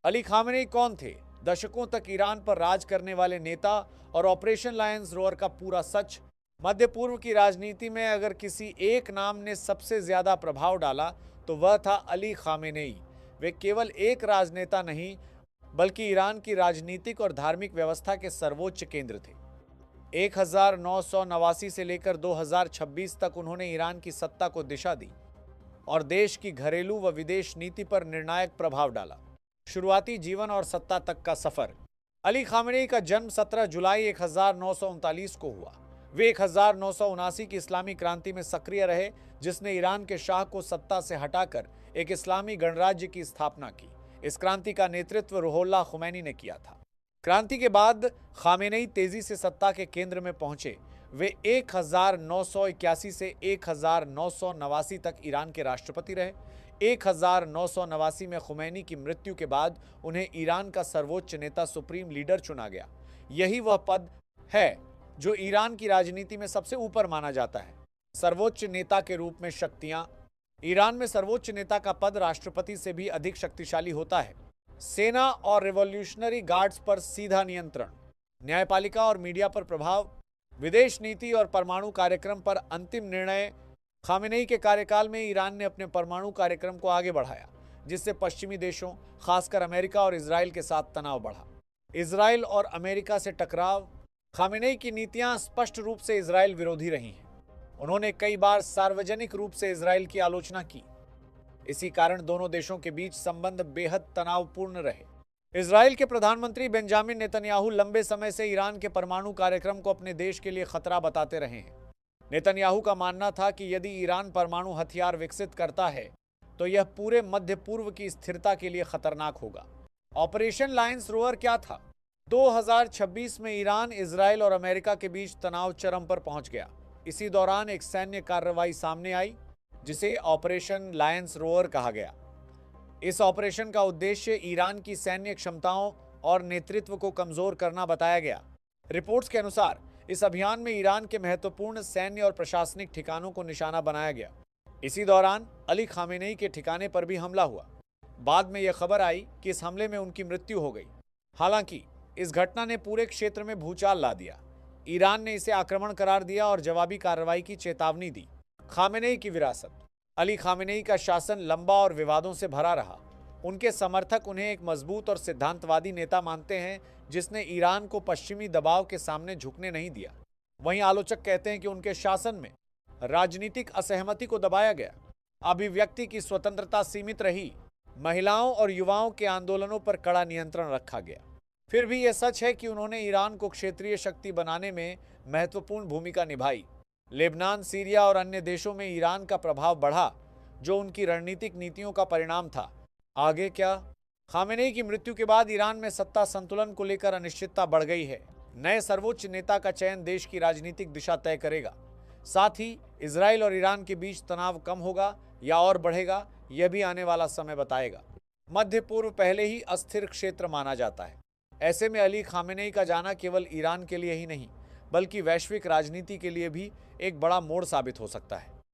Ali Khamenei कौन थे? दशकों तक ईरान पर राज करने वाले नेता और ऑपरेशन लायंस रोअर का पूरा सच। मध्य पूर्व की राजनीति में अगर किसी एक नाम ने सबसे ज्यादा प्रभाव डाला तो वह था अली खामेनेई। वे केवल एक राजनेता नहीं बल्कि ईरान की राजनीतिक और धार्मिक व्यवस्था के सर्वोच्च केंद्र थे। 1989 से लेकर 2026 तक उन्होंने ईरान की सत्ता को दिशा दी और देश की घरेलू व विदेश नीति पर निर्णायक प्रभाव डाला। शुरुआती जीवन और सत्ता तक का सफर। अली खामेनेई का जन्म 17 जुलाई 1939 को हुआ। वे 1979 की इस्लामी क्रांति में सक्रिय रहे, जिसने ईरान के शाह को सत्ता से हटाकर एक इस्लामी गणराज्य की स्थापना की। इस क्रांति का नेतृत्व रुहोल्लाह खुमैनी ने किया था। क्रांति के बाद खामेनेई तेजी से सत्ता के केंद्र में पहुंचे। वे 1981 से 1989 तक ईरान के राष्ट्रपति रहे। 1989 में खुमैनी की मृत्यु के बाद उन्हें ईरान का सर्वोच्च नेता सुप्रीम लीडर चुना गया। यही वह पद है जो ईरान की राजनीति में सबसे ऊपर माना जाता है। सर्वोच्च नेता के रूप में शक्तियां। ईरान में सर्वोच्च नेता का पद राष्ट्रपति से भी अधिक शक्तिशाली होता है। सेना और रिवॉल्यूशनरी गार्ड्स पर सीधा नियंत्रण, न्यायपालिका और मीडिया पर प्रभाव, विदेश नीति और परमाणु कार्यक्रम पर अंतिम निर्णय। खामेनेई के कार्यकाल में ईरान ने अपने परमाणु कार्यक्रम को आगे बढ़ाया, जिससे पश्चिमी देशों, खासकर अमेरिका और इजराइल के साथ तनाव बढ़ा। इजराइल और अमेरिका से टकराव। खामेनेई की नीतियां स्पष्ट रूप से इजराइल विरोधी रही हैं। उन्होंने कई बार सार्वजनिक रूप से इजराइल की आलोचना की। इसी कारण दोनों देशों के बीच संबंध बेहद तनावपूर्ण रहे। इजराइल के प्रधानमंत्री बेंजामिन नेतन्याहू लंबे समय से ईरान के परमाणु कार्यक्रम को अपने देश के लिए खतरा बताते रहे हैं। नेतन्याहू का मानना था कि यदि ईरान परमाणु हथियार विकसित करता है तो यह पूरे मध्य पूर्व की स्थिरता के लिए खतरनाक होगा। ऑपरेशन लायंस रोअर क्या था? 2026 में ईरान, इजराइल और अमेरिका के बीच तनाव चरम पर पहुंच गया। इसी दौरान एक सैन्य कार्रवाई सामने आई जिसे ऑपरेशन लायंस रोअर कहा गया। इस ऑपरेशन का उद्देश्य ईरान की सैन्य क्षमताओं और नेतृत्व को कमजोर करना बताया गया। रिपोर्ट्स के अनुसार इस अभियान में ईरान के महत्वपूर्ण सैन्य और प्रशासनिक ठिकानों को निशाना बनाया गया। इसी दौरान अली खामेनेई के ठिकाने पर भी हमला हुआ। बाद में यह खबर आई कि इस हमले में उनकी मृत्यु हो गई। हालांकि इस घटना ने पूरे क्षेत्र में भूचाल ला दिया। ईरान ने इसे आक्रमण करार दिया और जवाबी कार्रवाई की चेतावनी दी। खामेनेई की विरासत। अली खामेनेई का शासन लंबा और विवादों से भरा रहा। उनके समर्थक उन्हें एक मजबूत और सिद्धांतवादी नेता मानते हैं जिसने ईरान को पश्चिमी दबाव के सामने झुकने नहीं दिया। वहीं आलोचक कहते हैं कि उनके शासन में राजनीतिक असहमति को दबाया गया, अभिव्यक्ति की स्वतंत्रता सीमित रही, महिलाओं और युवाओं के आंदोलनों पर कड़ा नियंत्रण रखा गया। फिर भी यह सच है कि उन्होंने ईरान को क्षेत्रीय शक्ति बनाने में महत्वपूर्ण भूमिका निभाई। लेबनान, सीरिया और अन्य देशों में ईरान का प्रभाव बढ़ा, जो उनकी रणनीतिक नीतियों का परिणाम था। आगे क्या? खामेनेई की मृत्यु के बाद ईरान में सत्ता संतुलन को लेकर अनिश्चितता बढ़ गई है। नए सर्वोच्च नेता का चयन देश की राजनीतिक दिशा तय करेगा। साथ ही इजराइल और ईरान के बीच तनाव कम होगा या और बढ़ेगा, यह भी आने वाला समय बताएगा। मध्य पूर्व पहले ही अस्थिर क्षेत्र माना जाता है। ऐसे में अली खामेनेई का जाना केवल ईरान के लिए ही नहीं बल्कि वैश्विक राजनीति के लिए भी एक बड़ा मोड़ साबित हो सकता है।